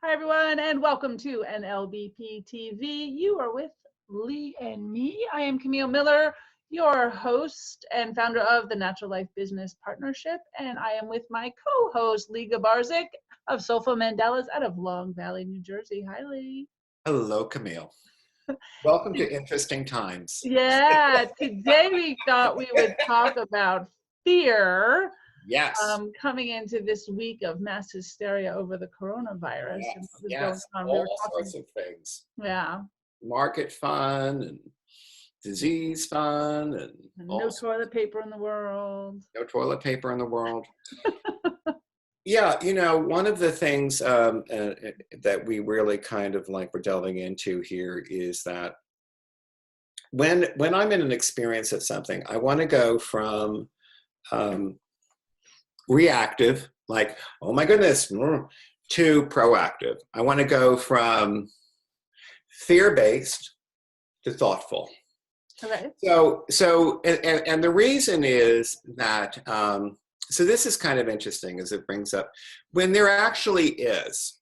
Hi, everyone, and welcome to NLBP TV. You are with Lee and me. I am Camille Miller, your host and founder of the Natural Life Business Partnership, and I am with my co-host, Lee Gabarzik of Soulful Mandelas out of Long Valley, New Jersey. Hi, Lee. Hello, Camille. Welcome to Interesting Times. Yeah, today we thought we would talk about fear. Yes. Coming into this week of mass hysteria over the coronavirus and what was going Yes. on. We were All talking, sorts of things. yeah, Market fun and disease fun and no toilet paper in the world. no toilet paper in the world. Yeah, one of the things that we really kind of like we're delving into here is that when I'm in an experience of something, I want to go from reactive, like, oh my goodness, to proactive. I want to go from fear-based to thoughtful. Okay. And the reason is that, so this is kind of interesting as it brings up, when there actually is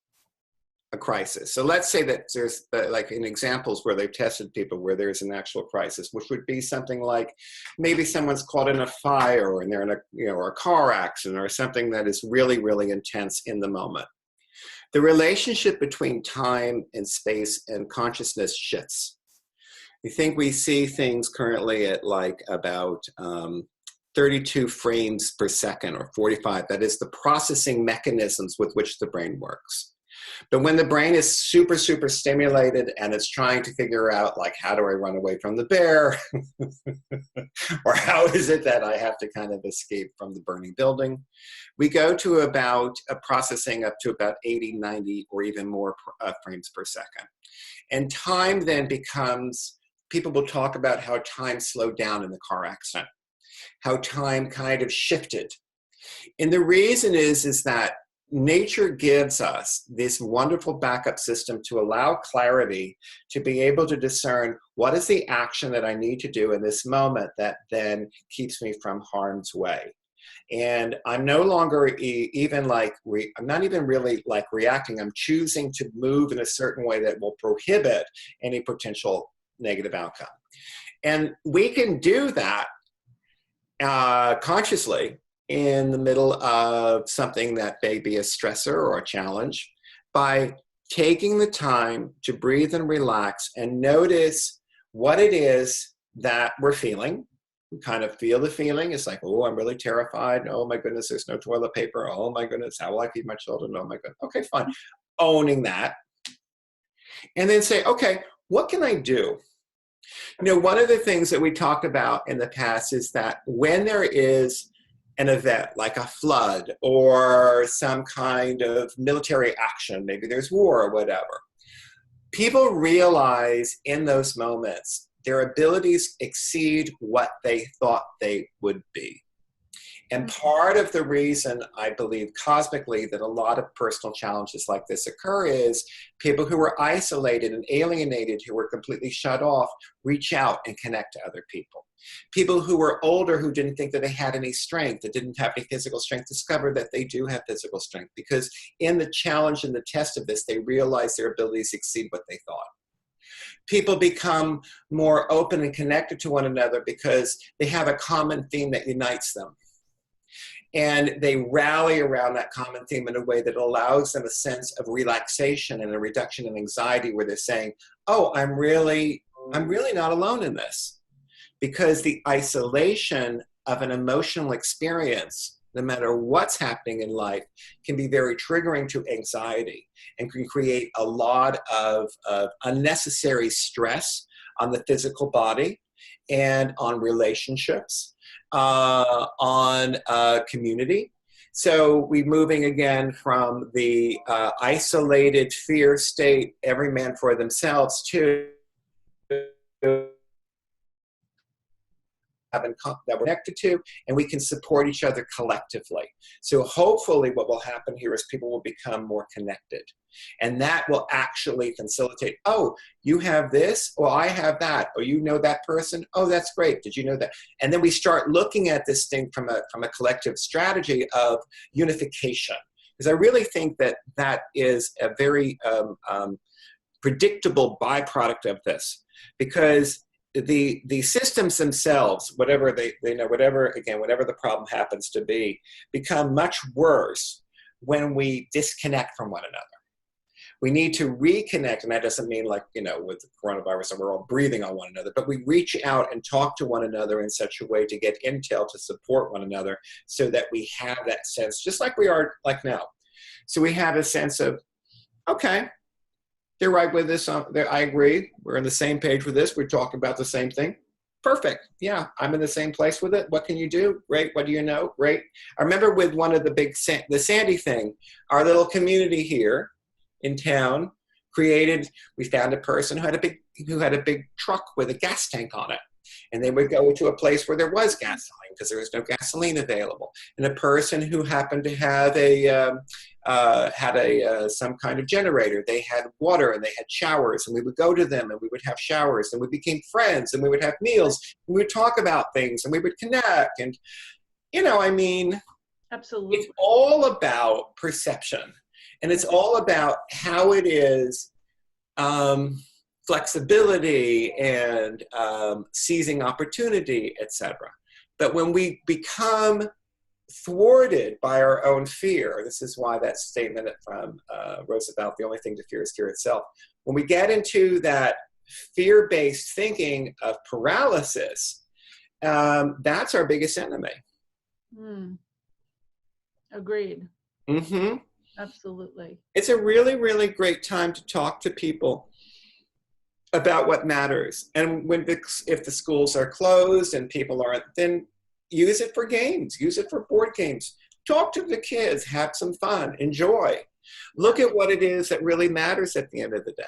a crisis. So let's say that there's like in examples where they've tested people where there's an actual crisis, which would be something like maybe someone's caught in a fire and they're in a car accident or something that is really, really intense in the moment. The relationship between time and space and consciousness shifts. I think we see things currently at like about 32 frames per second or 45. That is the processing mechanisms with which the brain works. But when the brain is super, super stimulated and it's trying to figure out, like, how do I run away from the bear? Or how is it that I have to kind of escape from the burning building? We go to about processing up to about 80, 90, or even more frames per second. And time then becomes, people will talk about how time slowed down in the car accident, how time kind of shifted. And the reason is that nature gives us this wonderful backup system to allow clarity to be able to discern what is the action that I need to do in this moment that then keeps me from harm's way. And I'm no longer even like, I'm not even really like reacting. I'm choosing to move in a certain way that will prohibit any potential negative outcome. And we can do that consciously in the middle of something that may be a stressor or a challenge by taking the time to breathe and relax and notice what it is that we're feeling. We kind of feel the feeling. It's like, oh, I'm really terrified. Oh my goodness, there's no toilet paper. Oh my goodness, how will I feed my children? Oh my goodness. Okay, fine. Owning that. And then say, okay, what can I do? One of the things that we talked about in the past is that when there is an event like a flood or some kind of military action, maybe there's war or whatever, people realize in those moments their abilities exceed what they thought they would be. And part of the reason I believe cosmically that a lot of personal challenges like this occur is people who are isolated and alienated, who were completely shut off, reach out and connect to other people. People who were older, who didn't think that they had any strength, that didn't have any physical strength, discover that they do have physical strength, because in the challenge and the test of this, they realize their abilities exceed what they thought. People become more open and connected to one another because they have a common theme that unites them. And they rally around that common theme in a way that allows them a sense of relaxation and a reduction in anxiety, where they're saying, oh, I'm really not alone in this. Because the isolation of an emotional experience, no matter what's happening in life, can be very triggering to anxiety and can create a lot of unnecessary stress on the physical body and on relationships, on community. So we're moving again from the isolated fear state, every man for themselves, to that we're connected to, and we can support each other collectively. So hopefully what will happen here is people will become more connected. And that will actually facilitate, oh, you have this, well, I have that. Oh, you know that person? Oh, that's great. Did you know that? And then we start looking at this thing from a collective strategy of unification. because I really think that that is a very predictable byproduct of this, because the systems themselves, whatever they know, whatever the problem happens to be, become much worse when we disconnect from one another. We need to reconnect, and that doesn't mean like, with the coronavirus and we're all breathing on one another, but we reach out and talk to one another in such a way to get intel to support one another, so that we have that sense, just like we are like now. So we have a sense of, okay, they're right with this. I agree. We're on the same page with this. We're talking about the same thing. Perfect. Yeah, I'm in the same place with it. What can you do? Great. What do you know? Great. I remember with one of the Sandy thing, our little community here in town we found a person who had a big truck with a gas tank on it. And they would go to a place where there was gasoline because there was no gasoline available. And a person who happened to have some kind of generator. They had water and they had showers, and we would go to them and we would have showers, and we became friends, and we would have meals, and we would talk about things, and we would connect. And, absolutely, it's all about perception, and it's all about how it is, flexibility and seizing opportunity, etc. But when we become thwarted by our own fear, this is why that statement from Roosevelt, the only thing to fear is fear itself. When we get into that fear-based thinking of paralysis, that's our biggest enemy. Agreed. Mm-hmm. Absolutely. It's a really, really great time to talk to people about what matters. And if the schools are closed and people aren't, then use it for games, use it for board games. Talk to the kids, have some fun, enjoy. Look at what it is that really matters at the end of the day.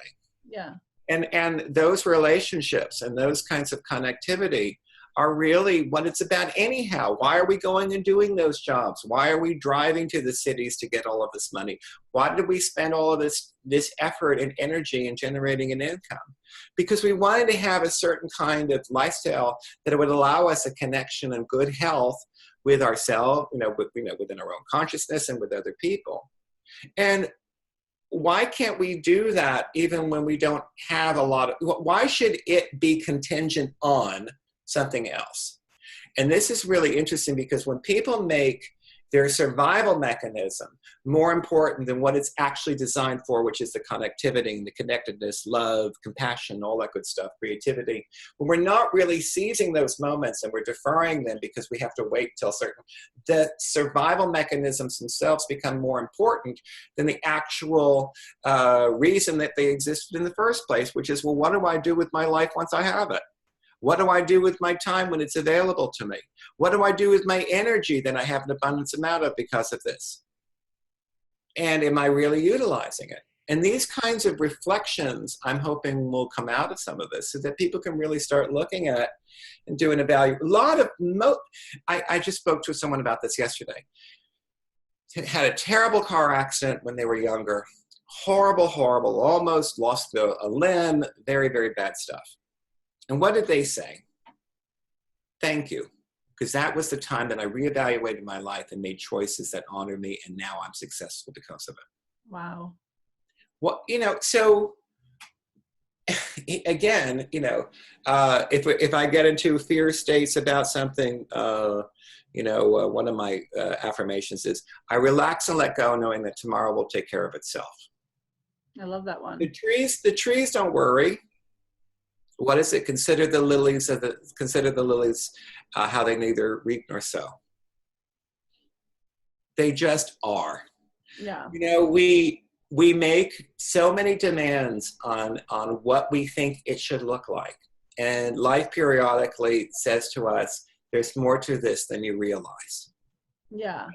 Yeah. And those relationships and those kinds of connectivity are really what it's about anyhow. Why are we going and doing those jobs? Why are we driving to the cities to get all of this money? Why did we spend all of this effort and energy in generating an income? Because we wanted to have a certain kind of lifestyle that would allow us a connection and good health with ourselves, within our own consciousness and with other people. And why can't we do that even when we don't have why should it be contingent on something else? And this is really interesting, because when people make their survival mechanism more important than what it's actually designed for, which is the connectivity, the connectedness, love, compassion, all that good stuff, creativity, when we're not really seizing those moments and we're deferring them because we have to wait till the survival mechanisms themselves become more important than the actual reason that they existed in the first place, which is, well, what do I do with my life once I have it? What do I do with my time when it's available to me? What do I do with my energy that I have an abundance amount of because of this? And am I really utilizing it? And these kinds of reflections, I'm hoping, will come out of some of this, so that people can really start looking at and doing a value. I just spoke to someone about this yesterday. Had a terrible car accident when they were younger. Horrible, horrible, almost lost a limb, very, very bad stuff. And what did they say? Thank you. Because that was the time that I reevaluated my life and made choices that honor me, and now I'm successful because of it. Wow. Well, so again, if I get into fear states about something, one of my affirmations is, I relax and let go, knowing that tomorrow will take care of itself. I love that one. The trees don't worry. What is it? Consider the lilies how they neither reap nor sow. They just are. Yeah. We make so many demands on what we think it should look like. And life periodically says to us, there's more to this than you realize. Yeah.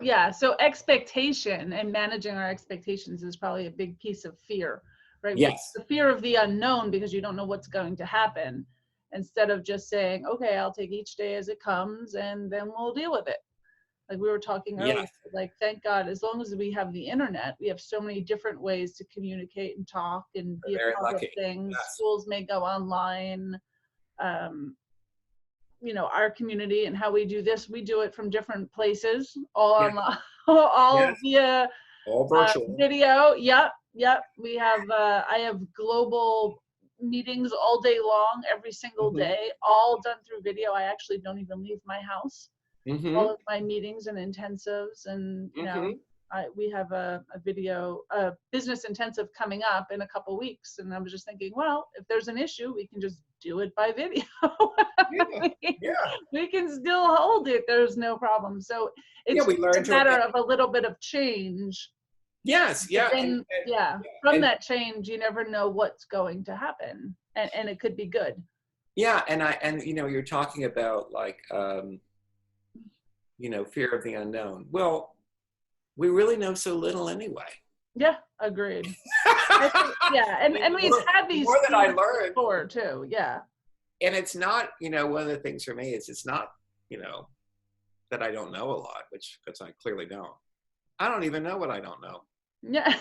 Yeah, so expectation and managing our expectations is probably a big piece of fear, right? Yes. The fear of the unknown, because you don't know what's going to happen, instead of just saying, okay, I'll take each day as it comes and then we'll deal with it. Like we were talking earlier, like, thank God, as long as we have the internet, we have so many different ways to communicate and talk and be a part of things. Yes. Schools may go online. you know, our community and how we do this. We do it from different places, all Yeah. online, Yes. all via All virtual. video. Yep, yep. We have I have global meetings all day long, every single Mm-hmm. day, all done through video. I actually don't even leave my house. All Mm-hmm. of my meetings and intensives, and you know, Mm-hmm. we have a video, a business intensive coming up in a couple weeks, and I was just thinking, well, if there's an issue, we can just do it by video. Yeah. Yeah. We can still hold it. There's no problem. So Yeah. it's We just learn a to. matter of a little bit of change. Yes. But Yeah. then, yeah, from And that change, you never know what's going to happen, and it could be good. yeah. And you know, you're talking about like you know, fear of the unknown. Well, we really know so little anyway. Yeah, agreed. I think, yeah, I mean, and we've had the these more that I fears learned, before too. Yeah, and it's not, you know, one of the things for me is it's not, you know, that I don't know a lot, which because I clearly don't. I don't even know what I don't know. yeah,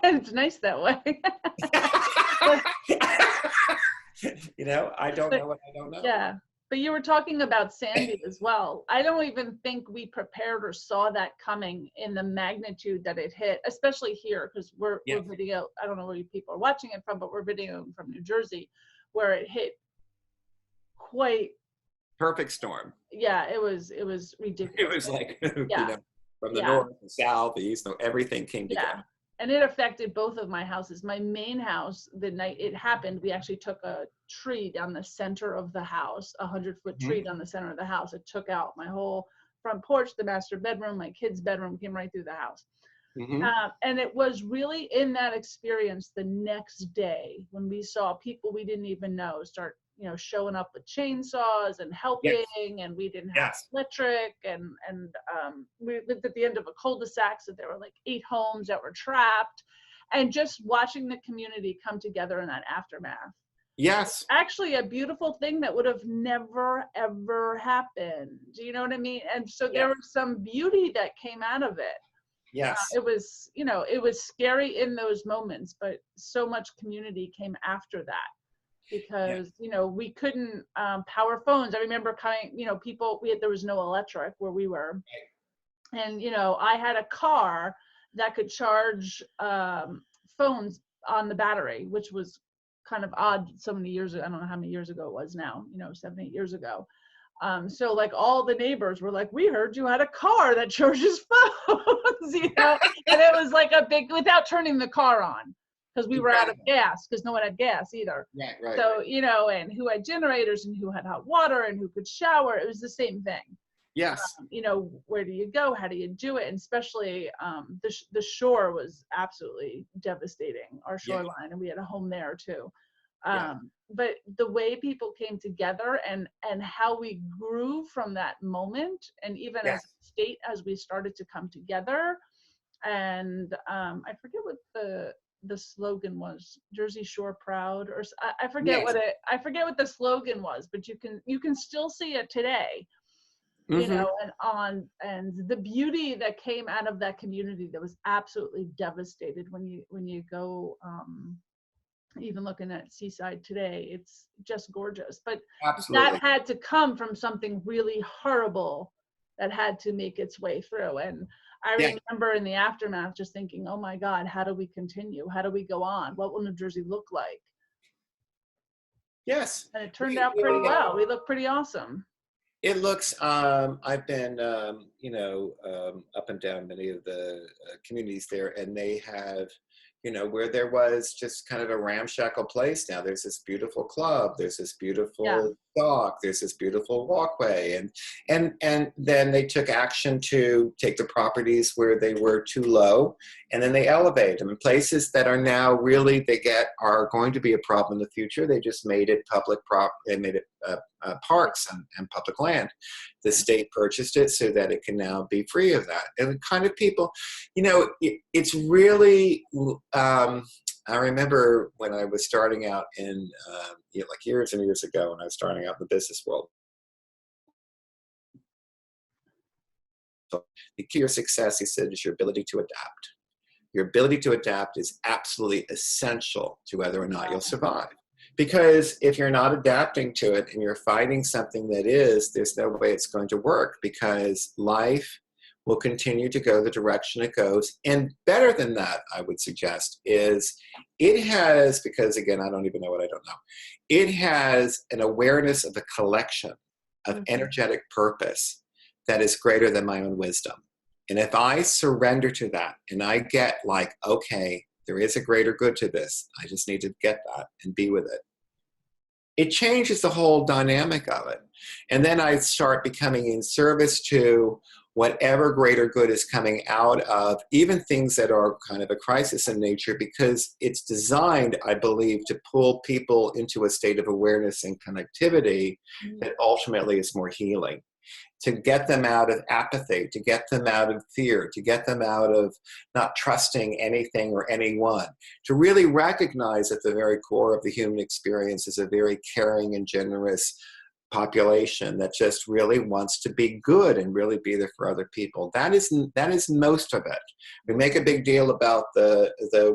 it's nice that way. But, You know, I don't but know what I don't know. yeah, but you were talking about Sandy as well. I don't even think we prepared or saw that coming in the magnitude that it hit, especially here, because we're Yeah. video. I don't know where you people are watching it from, but we're videoing from New Jersey, where it hit quite. Perfect storm. Yeah, it was It ridiculous. was like, you Yeah, know, from the yeah. north, the south, the east, everything came Yeah. together. And it affected both of my houses. My main house, the night it happened, we actually took a tree down the center of the house, 100-foot tree Mhm. down the center of the house. It took out my whole front porch, the master bedroom, my kids' bedroom, came right through the house. Mhm. And it was really in that experience the next day when we saw people we didn't even know start, you know, showing up with chainsaws and helping, Yes. and we didn't have Yes. electric, and we lived at the end of a cul-de-sac, so there were like 8 homes that were trapped, and just watching the community come together in that aftermath. Yes. Actually, a beautiful thing that would have never ever happened. Do you know what I mean? And so there Yes. was some beauty that came out of it. Yes. It was, you know, it was scary in those moments, but so much community came after that, Yeah. because, you know, we couldn't power phones. I remember you know, there was no electric where we were. And, you know, I had a car that could charge phones on the battery, which was kind of odd so many years ago. I don't know how many years ago it was now, you know, 7, 8 years ago. So like all the neighbors were like, we heard you had a car that charges phones, you know, and it was like a big, without turning the car on, because we were out of Incredible. gas, because no one had gas either. Right. Right. So, you know, and who had generators and who had hot water and who could shower, it was the same thing. Yes. You know, where do you go? How do you do it? And especially the shore was absolutely devastating, our Yeah. shoreline, and we had a home there too. Yeah. But the way people came together, and how we grew from that moment, and even as Yes. a state, as we started to come together, and I forget what the slogan was, Jersey Shore Proud, or I forget Yes. what I forget what the slogan was, but you can still see it today, you Mm-hmm. know, and the beauty that came out of that community that was absolutely devastated. When you go, even looking at Seaside today, it's just gorgeous, but that Absolutely. had to come from something really horrible that had to make its way through. And I Yeah. remember in the aftermath just thinking, oh my God, how do we continue? How do we go on? What will New Jersey look like? Yes. And it turned out pretty well. We look pretty awesome. It looks, I've been, you know, up and down many of the communities there, and they have, you know, where there was just kind of a ramshackle place. Now there's this beautiful club, there's this Yeah. beautiful dock, there's this beautiful walkway, and then they took action to take the properties where they were too low, and then they elevate them. And places that are now really are going to be a problem in the future. They just made it they made it parks and public land. The state purchased it so that it can now be free of that. And the kind of people, you know, it's really, I remember when I was starting out in, you know, like years and years ago, when I was starting out in the business world. So the key to your success, he said, is your ability to adapt. Your ability to adapt is absolutely essential to whether or not you'll survive. Because if you're not adapting to it and you're fighting something that is, there's no way it's going to work, because life will continue to go the direction it goes. And better than that, I would suggest, is it has, because again, I don't even know what I don't know, it has an awareness of a collection of energetic purpose that is greater than my own wisdom. And if I surrender to that and I get like, okay, there is a greater good to this, I just need to get that and be with it, it changes the whole dynamic of it. And then I start becoming in service to whatever greater good is coming out of even things that are kind of a crisis in nature, because it's designed, I believe, to pull people into a state of awareness and connectivity that ultimately is more healing. To get them out of apathy, to get them out of fear, to get them out of not trusting anything or anyone, to really recognize at the very core of the human experience is a very caring and generous population that just really wants to be good and really be there for other people. That is most of it. We make a big deal about the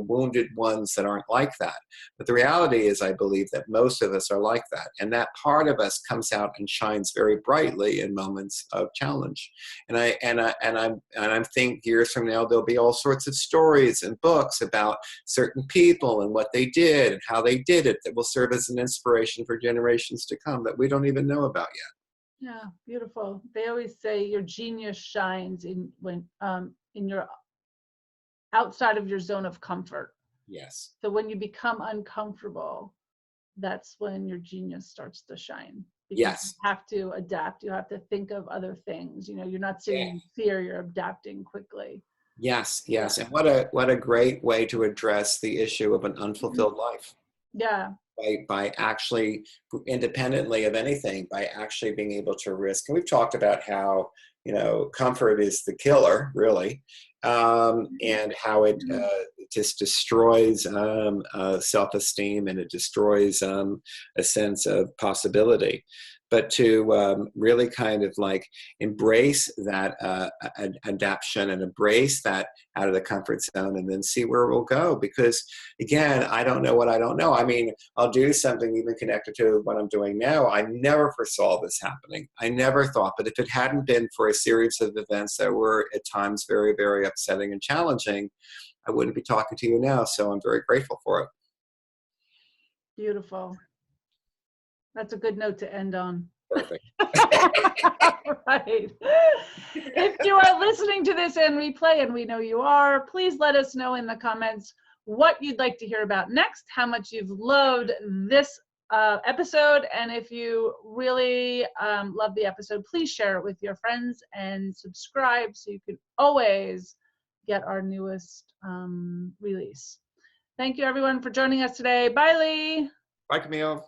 wounded ones that aren't like that, but the reality is, I believe that most of us are like that, and that part of us comes out and shines very brightly in moments of challenge. And I think years from now there'll be all sorts of stories and books about certain people and what they did and how they did it that will serve as an inspiration for generations to come that we don't even know about yet. Yeah, beautiful. They always say your genius shines in your outside of your zone of comfort. Yes. So when you become uncomfortable, that's when your genius starts to shine. Because Yes. you have to adapt. You have to think of other things. You're not sitting in fear, you're adapting quickly. Yes, yes. And what a great way to address the issue of an unfulfilled life. Yeah. By actually, independently of anything, by actually being able to risk. And we've talked about how, comfort is the killer, really, and how it just destroys self-esteem, and it destroys a sense of possibility. But to really kind of like embrace that adaptation and embrace that out of the comfort zone, and then see where we'll go. Because again, I don't know what I don't know. I mean, I'll do something even connected to what I'm doing now. I never foresaw this happening. I never thought, but if it hadn't been for a series of events that were at times very, very upsetting and challenging, I wouldn't be talking to you now. So I'm very grateful for it. Beautiful. That's a good note to end on. Perfect. Right. If you are listening to this in replay, and we know you are, please let us know in the comments what you'd like to hear about next, how much you've loved this episode, and if you really love the episode, please share it with your friends and subscribe so you can always get our newest release. Thank you, everyone, for joining us today. Bye, Lee. Bye, Camille.